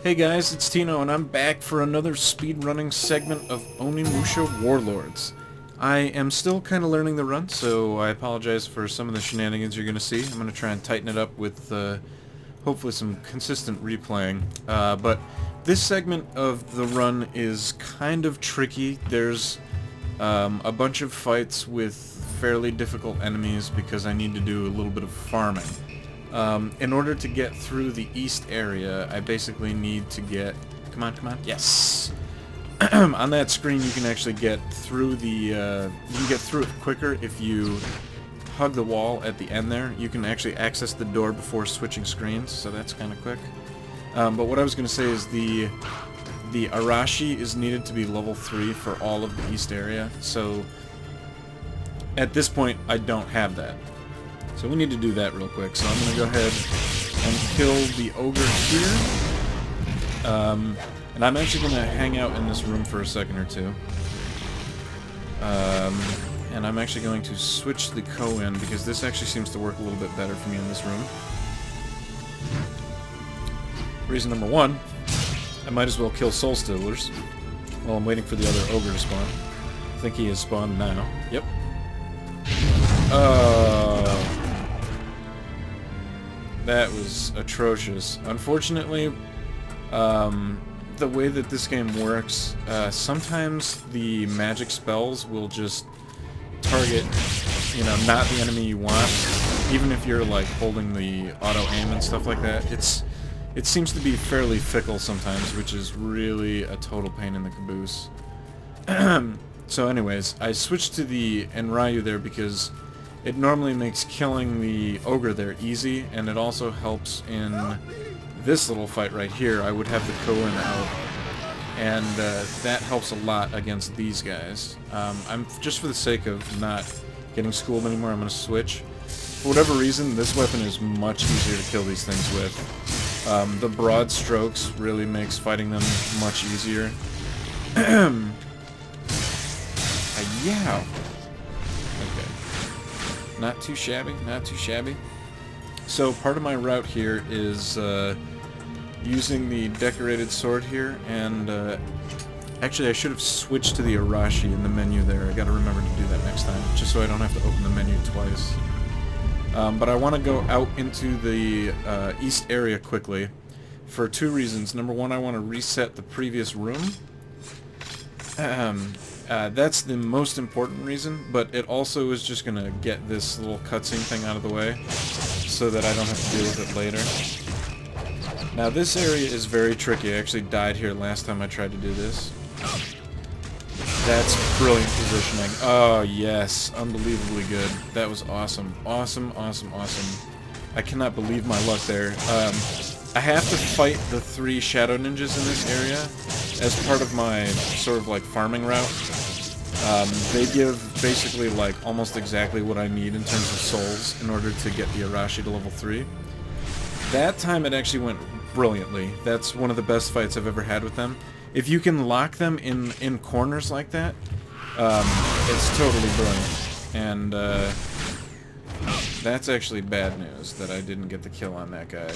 Hey guys, it's Tino, and I'm back for another speedrunning segment of Onimusha Warlords. I am still kind of learning the run, so I apologize for some of the shenanigans you're going to see. I'm going to try and tighten it up with hopefully some consistent replaying. But this segment of the run is kind of tricky. There's a bunch of fights with fairly difficult enemies because I need to do a little bit of farming. In order to get through the east area, I basically need to get... Come on, come on. Yes! On that screen, you can actually get through the... you can get through it quicker if you hug the wall at the end there. You can actually access the door before switching screens, so that's kind of quick. But what I was going to say is the Arashi is needed to be level 3 for all of the east area, so at this point, I don't have that. So we need to do that real quick. So I'm going to go ahead and kill the ogre here. And I'm actually going to hang out in this room for a second or two. And I'm actually going to switch the Ko-in because this actually seems to work a little bit better for me in this room. Reason number one, I might as well kill Soul Stealers while I'm waiting for the other ogre to spawn. I think he has spawned now. Yep. That was atrocious. Unfortunately, the way that this game works, sometimes the magic spells will just target, you know, not the enemy you want, even if you're like holding the auto aim and stuff like that. It seems to be fairly fickle sometimes, which is really a total pain in the caboose. So anyways, I switched to the Enryu there because it normally makes killing the ogre there easy, and it also helps in this little fight right here. I would have the Ko-in out, and that helps a lot against these guys. I'm just for the sake of not getting schooled anymore, I'm going to switch. For whatever reason, this weapon is much easier to kill these things with. The broad strokes really makes fighting them much easier. Yeah. Okay. Not too shabby, not too shabby. So part of my route here is using the decorated sword here, and actually I should have switched to the Arashi in the menu there. I gotta remember to do that next time, just so I don't have to open the menu twice. But I want to go out into the east area quickly for two reasons. Number one, I want to reset the previous room. That's the most important reason, but it also is just going to get this little cutscene thing out of the way so that I don't have to deal with it later. Now this area is very tricky. I actually died here last time I tried to do this. That's brilliant positioning. Oh yes, unbelievably good. That was awesome. Awesome, awesome, awesome. I cannot believe my luck there. I have to fight the 3 shadow ninjas in this area as part of my sort of like farming route. They give basically like almost exactly what I need in terms of souls in order to get the Arashi to level 3. That time it actually went brilliantly. That's one of the best fights I've ever had with them. If you can lock them in corners like that, it's totally brilliant. And that's actually bad news that I didn't get the kill on that guy.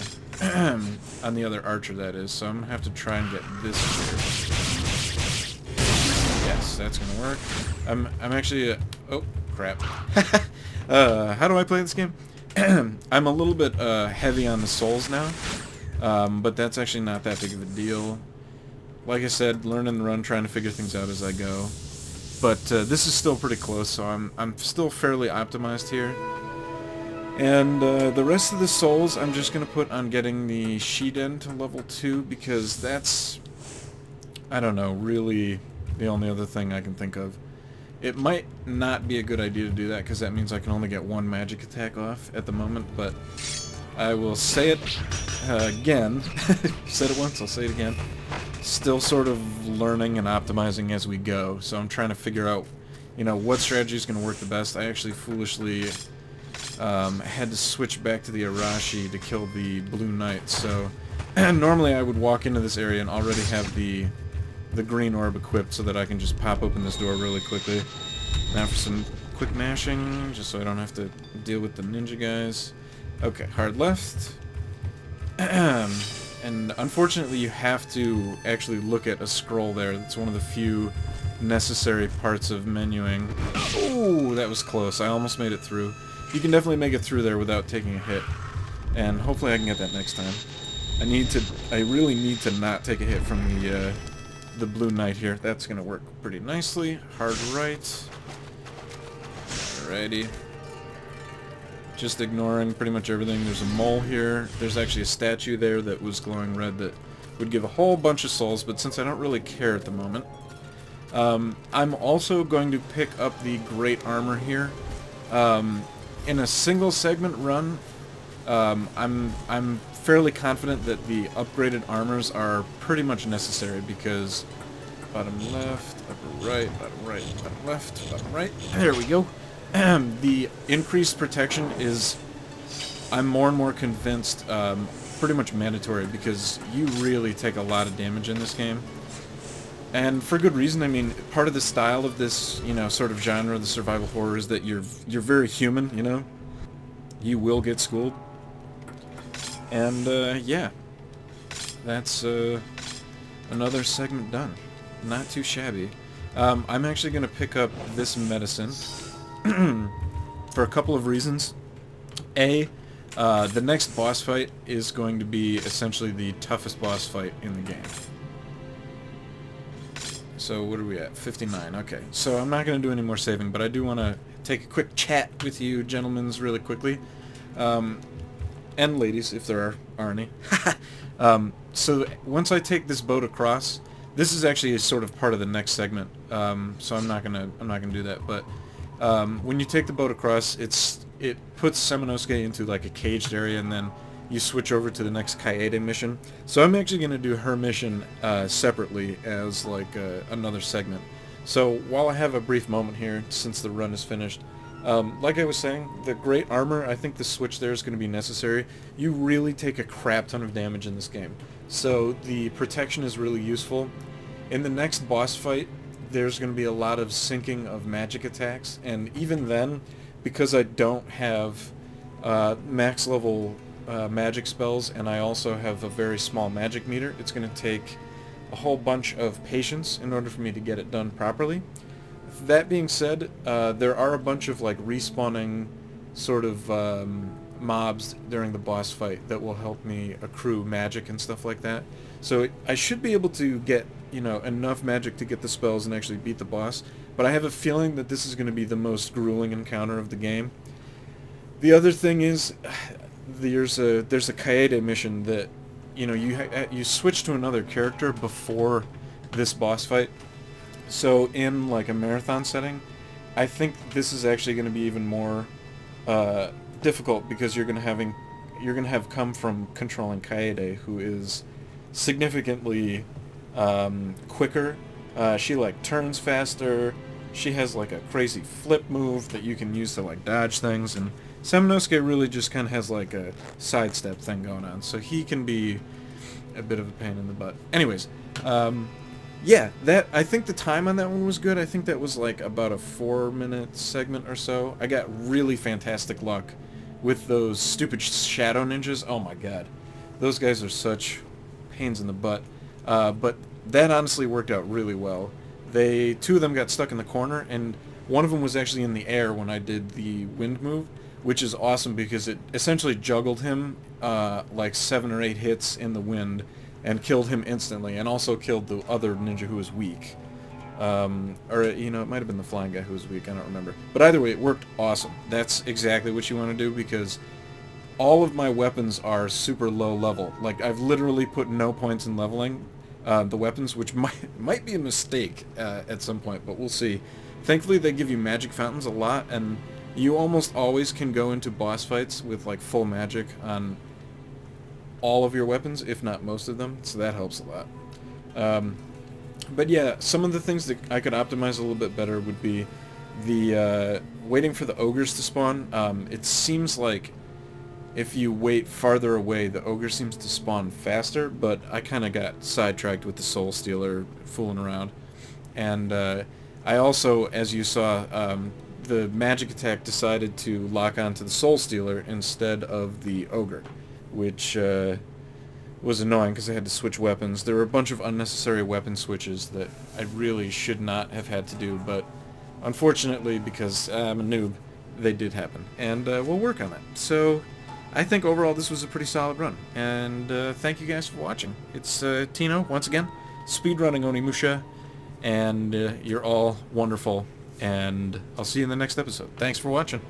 On the other archer, that is. So I'm going to have to try and get this here. Yes, that's going to work. I'm actually... oh, crap. How do I play this game? I'm a little bit heavy on the souls now. But that's actually not that big of a deal. Like I said, learn and run, trying to figure things out as I go. But this is still pretty close, so I'm still fairly optimized here. And the rest of the souls I'm just going to put on getting the Shiden to level 2, because that's, I don't know, really the only other thing I can think of. It might not be a good idea to do that, because that means I can only get 1 magic attack off at the moment, but I will say it again. Said it once, I'll say it again. Still sort of learning and optimizing as we go, so I'm trying to figure out, you know, what strategy is going to work the best. I actually foolishly had to switch back to the Arashi to kill the Blue Knight, so normally I would walk into this area and already have the green orb equipped so that I can just pop open this door really quickly. Now for some quick mashing, just so I don't have to deal with the ninja guys. Okay, hard left. And unfortunately you have to actually look at a scroll there. That's one of the few necessary parts of menuing. Oh, that was close. I almost made it through. You can definitely make it through there without taking a hit. And hopefully I can get that next time. I really need to not take a hit from the blue knight here. That's gonna work pretty nicely. Hard right. Alrighty. Just ignoring pretty much everything. There's a mole here. There's actually a statue there that was glowing red that would give a whole bunch of souls, but since I don't really care at the moment, I'm also going to pick up the great armor here. In a single segment run, I'm fairly confident that the upgraded armors are pretty much necessary because bottom left, upper right, bottom left, bottom right. There we go. The increased protection is, I'm more and more convinced, pretty much mandatory because you really take a lot of damage in this game. And for good reason. I mean, part of the style of this, you know, sort of genre, the survival horror, is that you're very human, you know? You will get schooled. And, yeah. That's, another segment done. Not too shabby. I'm actually going to pick up this medicine for a couple of reasons. A, the next boss fight is going to be essentially the toughest boss fight in the game. So what are we at? 59. Okay. So I'm not going to do any more saving, but I do want to take a quick chat with you gentlemen really quickly. And ladies, if there are any. So once I take this boat across, this is actually a sort of part of the next segment. So I'm not gonna do that. But when you take the boat across, it puts Seminosuke into like a caged area, and then you switch over to the next Kaede mission. So I'm actually gonna do her mission separately as like another segment. So while I have a brief moment here, since the run is finished, like I was saying, the great armor, I think the switch there is going to be necessary. You really take a crap ton of damage in this game. So the protection is really useful. In the next boss fight, there's going to be a lot of syncing of magic attacks, and even then, because I don't have max level magic spells, and I also have a very small magic meter, it's going to take a whole bunch of patience in order for me to get it done properly. That being said, there are a bunch of like respawning sort of mobs during the boss fight that will help me accrue magic and stuff like that. So I should be able to get, you know, enough magic to get the spells and actually beat the boss. But I have a feeling that this is going to be the most grueling encounter of the game. The other thing is, there's a Kaede mission that, you know, you switch to another character before this boss fight. So in like a marathon setting, I think this is actually going to be even more difficult because you're going to have come from controlling Kaede, who is significantly quicker. She like turns faster. She has like a crazy flip move that you can use to like dodge things, and Seminosuke really just kind of has like a sidestep thing going on, so he can be a bit of a pain in the butt. Anyways, yeah, I think the time on that one was good. I think that was like about a 4-minute segment or so. I got really fantastic luck with those stupid shadow ninjas. Oh my god. Those guys are such pains in the butt. But that honestly worked out really well. Two of them got stuck in the corner, and one of them was actually in the air when I did the wind move, which is awesome because it essentially juggled him like 7 or 8 hits in the wind, and killed him instantly, and also killed the other ninja who was weak. Or, you know, it might have been the flying guy who was weak, I don't remember. But either way, it worked awesome. That's exactly what you want to do, because all of my weapons are super low level. Like, I've literally put no points in leveling the weapons, which might be a mistake at some point, but we'll see. Thankfully, they give you magic fountains a lot, and you almost always can go into boss fights with, like, full magic on all of your weapons, if not most of them, so that helps a lot. But yeah, some of the things that I could optimize a little bit better would be the waiting for the ogres to spawn. It seems like if you wait farther away, the ogre seems to spawn faster, but I kind of got sidetracked with the Soul Stealer fooling around. And I also, as you saw, the magic attack decided to lock onto the Soul Stealer instead of the ogre, which was annoying because I had to switch weapons. There were a bunch of unnecessary weapon switches that I really should not have had to do, but unfortunately, because I'm a noob, they did happen. And we'll work on that. So I think overall this was a pretty solid run. And thank you guys for watching. It's Tino, once again, speedrunning Onimusha, and you're all wonderful. And I'll see you in the next episode. Thanks for watching.